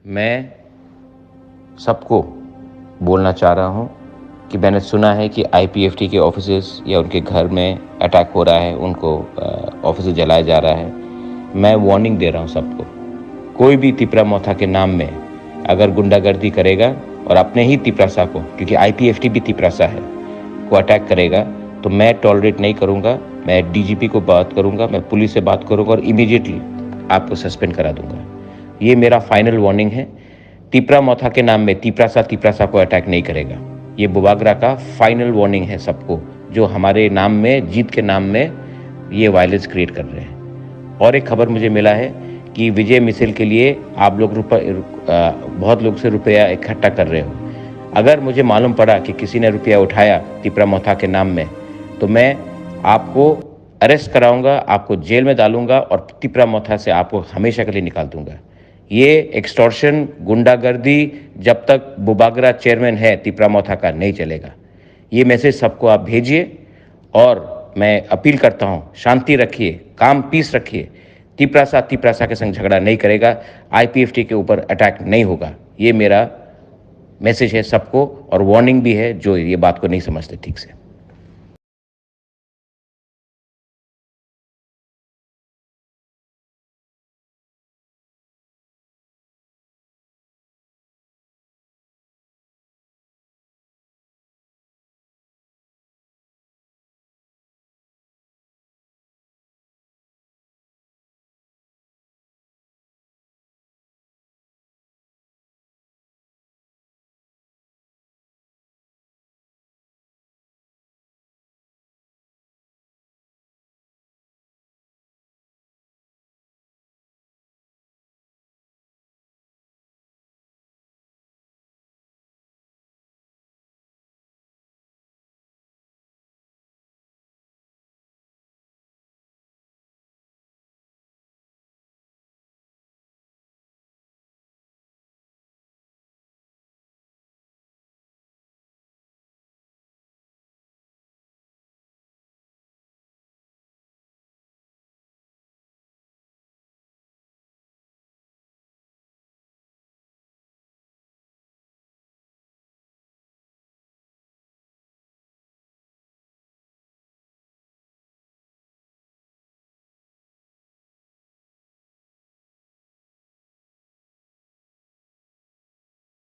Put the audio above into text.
मैं सबको बोलना चाह रहा हूँ कि मैंने सुना है कि आईपीएफटी के ऑफिसेस या उनके घर में अटैक हो रहा है, उनको ऑफिस जलाया जा रहा है। मैं वार्निंग दे रहा हूँ सबको, कोई भी तिपरा मोथा के नाम में अगर गुंडागर्दी करेगा और अपने ही तिपरासा को, क्योंकि आईपीएफटी भी तिपरासा है, को अटैक करेगा तो मैं टॉलरेट नहीं करूँगा। मैं डीजीपी को बात करूँगा, मैं पुलिस से बात करूँगा और इमीडिएटली आपको सस्पेंड करा दूँगा। ये मेरा फाइनल वार्निंग है। तिपरा मोथा के नाम में तिपरासा को अटैक नहीं करेगा। ये बुबागरा का फाइनल वार्निंग है सबको, जो हमारे नाम में, जीत के नाम में ये वायलेंस क्रिएट कर रहे हैं। और एक खबर मुझे मिला है कि विजय मिसल के लिए आप लोग बहुत लोग से रुपया इकट्ठा कर रहे हो। अगर मुझे मालूम पड़ा कि किसी ने रुपया उठाया तिपरा मोथा के नाम में, तो मैं आपको अरेस्ट कराऊंगा, आपको जेल में डालूंगा और तिपरा मोथा से आपको हमेशा के लिए निकाल दूंगा। ये एक्सटॉर्शन, गुंडागर्दी जब तक बुबागरा चेयरमैन है तिपरा मोथा का नहीं चलेगा। ये मैसेज सबको आप भेजिए और मैं अपील करता हूँ, शांति रखिए, काम पीस रखिए। तिपरासा के संग झगड़ा नहीं करेगा, आईपीएफटी के ऊपर अटैक नहीं होगा। ये मेरा मैसेज है सबको और वार्निंग भी है जो ये बात को नहीं समझते ठीक से।